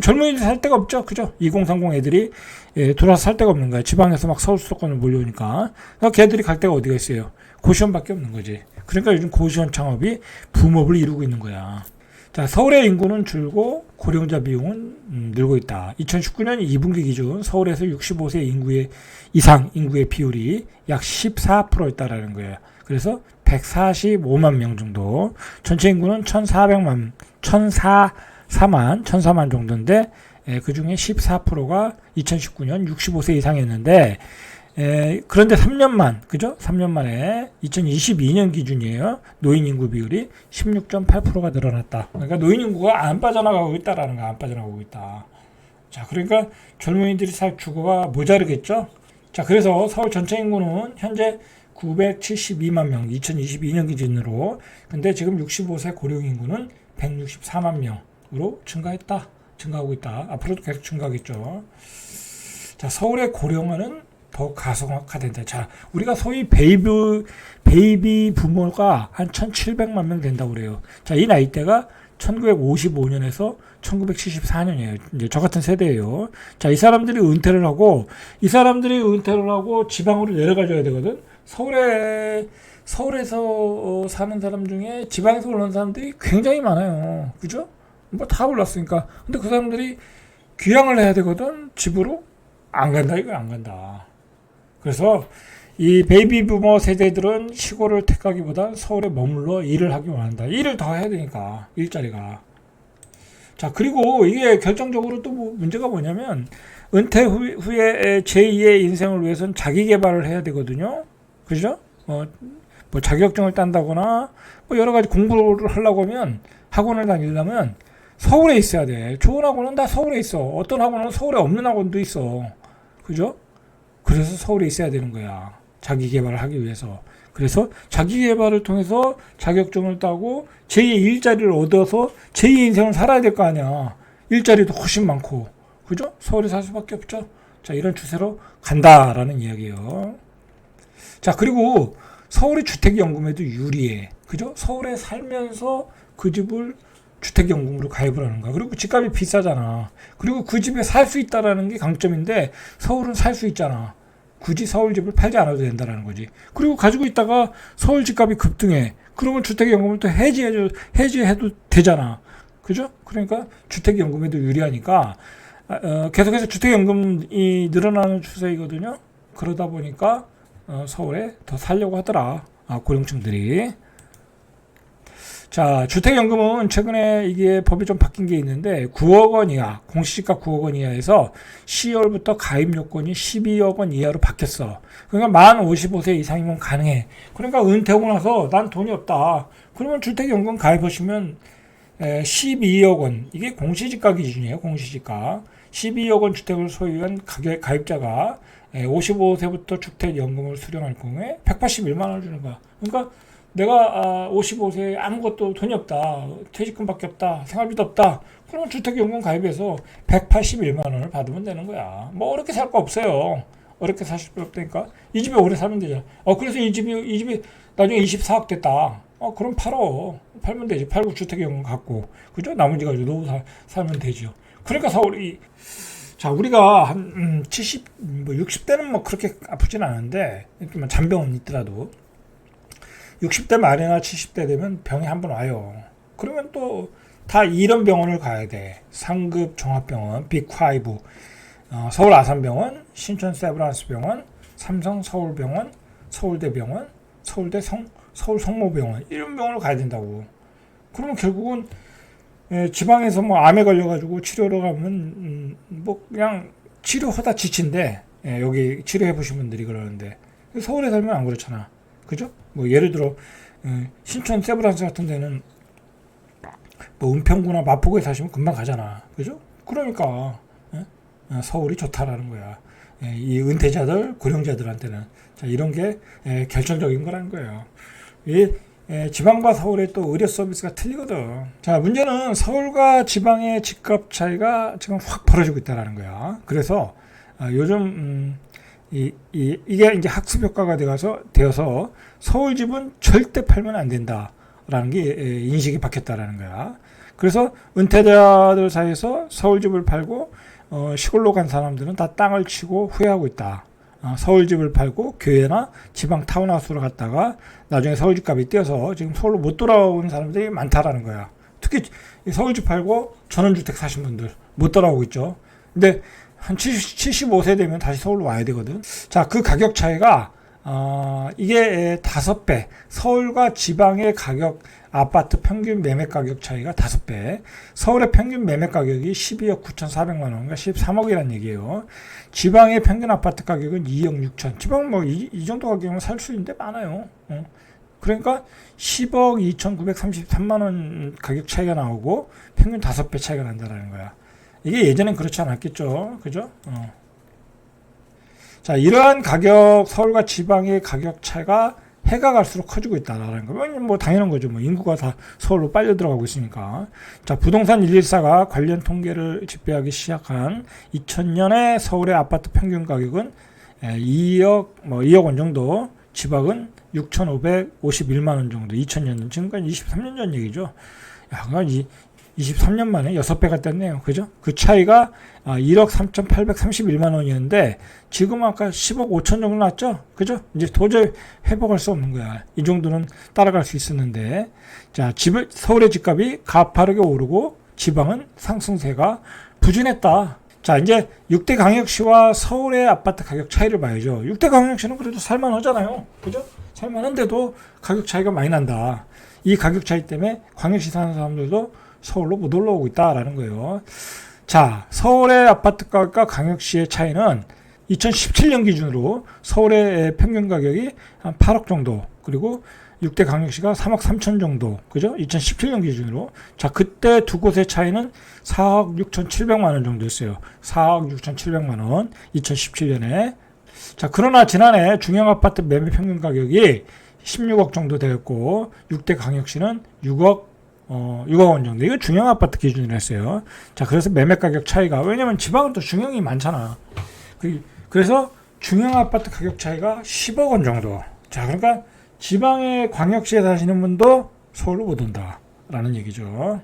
젊은이들 살 데가 없죠. 그죠? 2030 애들이 돌아서 살 데가 없는 거야. 지방에서 막 서울 수도권을 몰려오니까. 그러니까 걔들이 갈 데가 어디가 있어요? 고시원밖에 없는 거지. 그러니까 요즘 고시원 창업이 붐업을 이루고 있는 거야. 자, 서울의 인구는 줄고 고령자 비용은 늘고 있다. 2019년 2분기 기준 서울에서 65세 이상 인구의 비율이 약 14%였다라는 거예요. 그래서 145만 명 정도. 전체 인구는 1,400만, 1,404만 정도인데, 그 중에 14%가 2019년 65세 이상이었는데, 그런데 3년만, 그죠? 3년 만에 2022년 기준이에요. 노인 인구 비율이 16.8%가 늘어났다. 그러니까 노인 인구가 안 빠져나가고 있다라는 거야. 안 빠져나가고 있다. 자, 그러니까 젊은이들이 살 주거가 모자르겠죠? 자, 그래서 서울 전체 인구는 현재 972만 명, 2022년 기준으로. 근데 지금 65세 고령 인구는 164만 명으로 증가하고 있다. 앞으로도 계속 증가하겠죠. 자, 서울의 고령화는 더 가속화된다. 자, 우리가 소위 베이비 부모가 한 1,700만 명 된다고 그래요. 자, 이 나이대가 1955년에서 1974년이에요. 이제 저 같은 세대예요. 자, 이 사람들이 은퇴를 하고 지방으로 내려가줘야 되거든. 서울에서 사는 사람 중에 지방에서 올라온 사람들이 굉장히 많아요. 그죠? 뭐 다 올랐으니까. 근데 그 사람들이 귀향을 해야 되거든. 집으로 안 간다. 이거 안 간다. 그래서 이 베이비 부머 세대들은 시골을 택하기보다 서울에 머물러 일을 하기 원한다. 일을 더 해야 되니까, 일자리가. 자, 그리고 이게 결정적으로 또 문제가 뭐냐면, 은퇴 후에 제2의 인생을 위해서는 자기 개발을 해야 되거든요. 그죠? 뭐 자격증을 딴다거나, 뭐 여러 가지 공부를 하려고 하면, 학원을 다니려면, 서울에 있어야 돼. 좋은 학원은 다 서울에 있어. 어떤 학원은 서울에 없는 학원도 있어. 그죠? 그래서 서울에 있어야 되는 거야. 자기 개발을 하기 위해서. 그래서 자기 개발을 통해서 자격증을 따고 제2의 일자리를 얻어서 제2의 인생을 살아야 될 거 아니야. 일자리도 훨씬 많고. 그죠? 서울에 살 수밖에 없죠. 자, 이런 추세로 간다라는 이야기예요. 자, 그리고 서울의 주택연금에도 유리해. 그죠? 서울에 살면서 그 집을 주택연금으로 가입을 하는 거야. 그리고 집값이 비싸잖아. 그리고 그 집에 살 수 있다라는 게 강점인데 서울은 살 수 있잖아. 굳이 서울 집을 팔지 않아도 된다라는 거지. 그리고 가지고 있다가 서울 집값이 급등해. 그러면 주택연금을 또 해지해도 되잖아. 그죠? 그러니까 주택연금에도 유리하니까 계속해서 주택연금이 늘어나는 추세이거든요. 그러다 보니까 서울에 더 살려고 하더라. 고령층들이. 자, 주택연금은 최근에 이게 법이 좀 바뀐 게 있는데 9억 원 이하, 공시지가 9억 원 이하에서 10월부터 가입 요건이 12억 원 이하로 바뀌었어. 그러니까 만 55세 이상이면 가능해. 그러니까 은퇴하고 나서 난 돈이 없다. 그러면 주택연금 가입하시면 12억 원, 이게 공시지가 기준이에요. 공시지가. 12억 원 주택을 소유한 가입자가 55세부터 주택연금을 수령할 경우에 181만 원을 주는 거야. 그러니까 내가 55세에 아무것도 돈이 없다. 퇴직금밖에 없다. 생활비도 없다. 그러면 주택연금 가입해서 181만 원을 받으면 되는 거야. 뭐 어렵게 살 거 없어요. 어렵게 사실 거 없다니까. 이 집에 오래 살면 되잖아. 그래서 이 집이 나중에 24억 됐다. 그럼 팔면 되지. 팔고 주택연금 갖고. 그죠? 나머지 가지고 노후 살면 되죠. 그러니까 서울이, 자, 우리가 한 60대는 뭐 그렇게 아프진 않은데, 잔병은 있더라도 60대 말이나 70대 되면 병이 한 번 와요. 그러면 또 다 이런 병원을 가야 돼. 상급 종합병원, 빅5, 서울 아산병원, 신촌 세브란스병원, 삼성 서울병원, 서울대병원, 서울 성모병원, 이런 병원을 가야 된다고. 그러면 결국은 지방에서 뭐 암에 걸려가지고 치료를 가면 뭐 그냥 치료하다 지친데, 여기 치료해 보신 분들이 그러는데 서울에 살면 안 그렇잖아. 그죠? 뭐 예를 들어 신촌 세브란스 같은 데는 뭐 은평구나 마포구에 사시면 금방 가잖아. 그죠? 그러니까 서울이 좋다라는 거야. 이 은퇴자들, 고령자들한테는. 자, 이런 게 결정적인 거라는 거예요. 이 지방과 서울의 또 의료 서비스가 틀리거든. 자, 문제는 서울과 지방의 집값 차이가 지금 확 벌어지고 있다라는 거야. 그래서 요즘 이게 이제 학습 효과가 되어서 서울 집은 절대 팔면 안 된다라는 게 인식이 바뀌었다라는 거야. 그래서 은퇴자들 사이에서 서울집을 팔고 시골로 간 사람들은 다 땅을 치고 후회하고 있다. 서울집을 팔고 교회나 지방 타운하우스로 갔다가 나중에 서울집 값이 뛰어서 지금 서울로 못 돌아오는 사람들이 많다라는 거야. 특히 서울집 팔고 전원주택 사신 분들 못 돌아오고 있죠. 근데 한 75세 되면 다시 서울로 와야 되거든. 자, 그 가격 차이가 이게 5배. 서울과 지방의 가격, 아파트 평균 매매 가격 차이가 5배. 서울의 평균 매매 가격이 12억 9,400만 원, 그러니까 13억이란 얘기예요. 지방의 평균 아파트 가격은 2억 6천. 지방 뭐 이 정도 가격이면 살 수 있는데 많아요. 그러니까 10억 2,933만 원 가격 차이가 나오고 평균 5배 차이가 난다는 거야. 이게 예전엔 그렇지 않았겠죠. 그죠? 자, 이러한 가격, 서울과 지방의 가격 차이가 해가 갈수록 커지고 있다라는 거. 뭐 당연한 거죠. 뭐 인구가 다 서울로 빨려 들어가고 있으니까. 자, 부동산 114가 관련 통계를 집계하기 시작한 2000년에 서울의 아파트 평균 가격은 2억 원 정도, 지방은 6,551만 원 정도. 2000년, 지금까지 23년 전 얘기죠. 야, 23년 만에 6배가 뗐네요. 그죠? 그 차이가 1억 3,831만 원이었는데 지금 아까 10억 5천 정도 났죠? 그죠? 이제 도저히 회복할 수 없는 거야. 이 정도는 따라갈 수 있었는데, 자, 서울의 집값이 가파르게 오르고 지방은 상승세가 부진했다. 자, 이제 6대 광역시와 서울의 아파트 가격 차이를 봐야죠. 6대 광역시는 그래도 살만하잖아요. 그죠? 살만한데도 가격 차이가 많이 난다. 이 가격 차이 때문에 광역시 사는 사람들도 서울로 못 올라오고 있다라는 거예요. 자, 서울의 아파트 가격과 광역시의 차이는 2017년 기준으로 서울의 평균 가격이 한 8억 정도, 그리고 6대 광역시가 3억 3천 정도, 그죠? 2017년 기준으로. 자, 그때 두 곳의 차이는 4억 6,700만 원 정도였어요. 4억 6,700만 원, 2017년에. 자, 그러나 지난해 중형 아파트 매매 평균 가격이 16억 정도 되었고, 6대 광역시는 6억 원 정도. 이거 중형 아파트 기준으로 했어요. 자, 그래서 매매 가격 차이가, 왜냐면 지방은 또 중형이 많잖아. 그래서 중형 아파트 가격 차이가 10억 원 정도. 자, 그러니까 지방의 광역시에 사시는 분도 서울로 못 온다라는 얘기죠.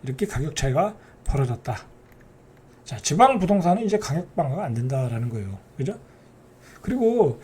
이렇게 가격 차이가 벌어졌다. 자, 지방 부동산은 이제 가격 방어가 안 된다라는 거예요. 그죠? 그리고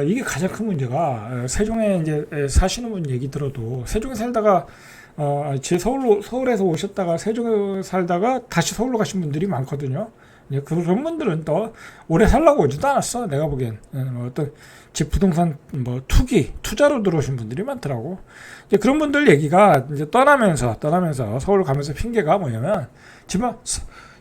이게 가장 큰 문제가, 세종에 이제 사시는 분 얘기 들어도 세종에 살다가 서울에서 오셨다가 세종에 살다가 다시 서울로 가신 분들이 많거든요. 그런 분들은 또 오래 살라고 오지도 않았어. 내가 보기엔 어떤 집 부동산 투자로 들어오신 분들이 많더라고. 이제 그런 분들 얘기가 이제 떠나면서 서울 가면서 핑계가 뭐냐면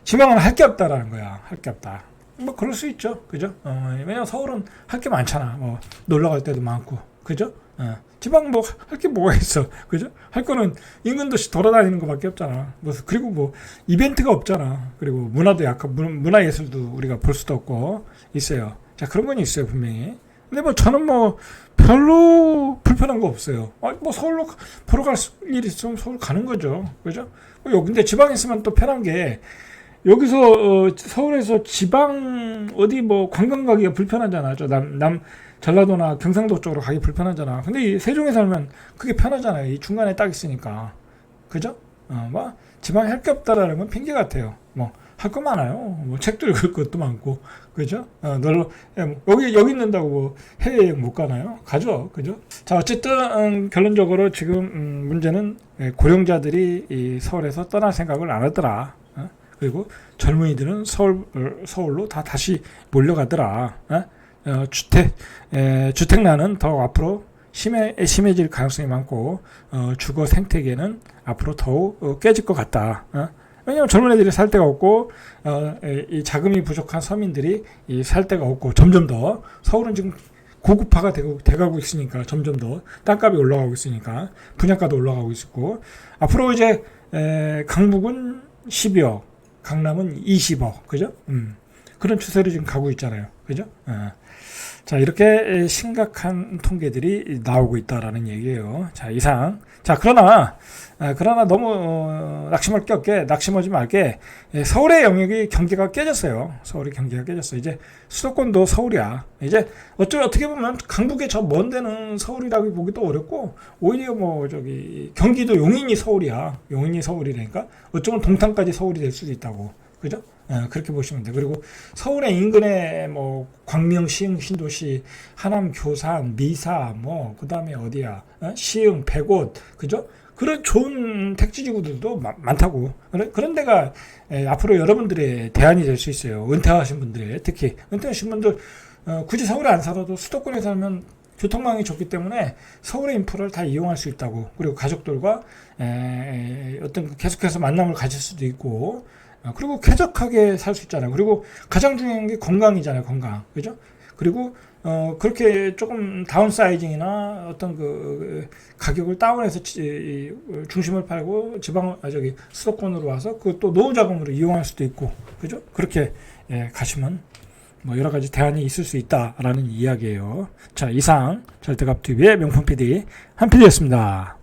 지방은 할 게 없다라는 거야. 할 게 없다. 뭐 그럴 수 있죠. 그죠? 왜냐면 서울은 할 게 많잖아. 뭐 놀러 갈 때도 많고. 그죠? 지방 뭐 할 게 뭐가 있어. 그죠? 할 거는 인근 도시 돌아다니는 거밖에 없잖아. 그리고 뭐 이벤트가 없잖아. 그리고 문화도 약간 문화예술도 우리가 볼 수도 없고 있어요. 자, 그런 건 있어요, 분명히. 근데 뭐 저는 뭐 별로 불편한 거 없어요. 뭐 서울로 보러 갈 일이 있으면 서울 가는 거죠. 그죠? 근데 지방에 있으면 또 편한 게, 여기서 서울에서 지방 어디 뭐 관광 가기가 불편하잖아. 전라도나 경상도 쪽으로 가기 불편하잖아. 근데 이 세종에 살면 그게 편하잖아요. 이 중간에 딱 있으니까. 그죠? 뭐 지방에 할 게 없다라는 건 핑계 같아요. 뭐 할 거 많아요. 뭐 책도 읽을 것도 많고. 그죠? 여기 있는다고 뭐 해외여행 못 가나요? 가죠. 그죠? 자, 어쨌든 결론적으로 지금 문제는 고령자들이 이 서울에서 떠날 생각을 안 하더라. 그리고 젊은이들은 서울로 다시 몰려가더라. 주택난은 더 앞으로 심해질 가능성이 많고, 주거 생태계는 앞으로 더욱 깨질 것 같다. 왜냐하면 젊은 애들이 살 데가 없고, 이 자금이 부족한 서민들이 살 데가 없고, 점점 더 서울은 지금 고급화가 돼가고 있으니까, 점점 더 땅값이 올라가고 있으니까, 분양가도 올라가고 있고, 앞으로 이제 강북은 12억, 강남은 20억, 그죠? 그런 추세로 지금 가고 있잖아요. 그죠? 자, 이렇게 심각한 통계들이 나오고 있다라는 얘기예요. 자, 이상. 자, 그러나 너무 낙심할 게 없게, 낙심하지 말게, 서울의 영역이 경계가 깨졌어요. 서울의 경계가 깨졌어. 이제 수도권도 서울이야. 이제 어떻게 보면 강북의 저 먼 데는 서울이라고 보기도 어렵고, 오히려 경기도 용인이 서울이야. 용인이 서울이라니까. 어쩌면 동탄까지 서울이 될 수도 있다고. 그죠? 그렇게 보시면 돼. 그리고 서울의 인근에 광명, 시흥, 신도시, 하남, 교산, 미사, 그 다음에 어디야? 시흥, 백옷, 그죠? 그런 좋은 택지지구들도 많다고. 그런 데가 앞으로 여러분들의 대안이 될 수 있어요. 은퇴하신 분들의, 특히 은퇴하신 분들 굳이 서울에 안 살아도 수도권에 살면 교통망이 좋기 때문에 서울의 인프라를 다 이용할 수 있다고. 그리고 가족들과 계속해서 만남을 가질 수도 있고, 그리고 쾌적하게 살 수 있잖아요. 그리고 가장 중요한 게 건강이잖아요. 건강. 그죠? 그리고 그렇게 조금 다운사이징이나 어떤 가격을 다운해서 중심을 팔고 수도권으로 와서 그것도 노후 자금으로 이용할 수도 있고. 그죠? 그렇게 가시면 여러 가지 대안이 있을 수 있다라는 이야기예요. 자, 이상 절대값TV의 명품 PD 한PD였습니다.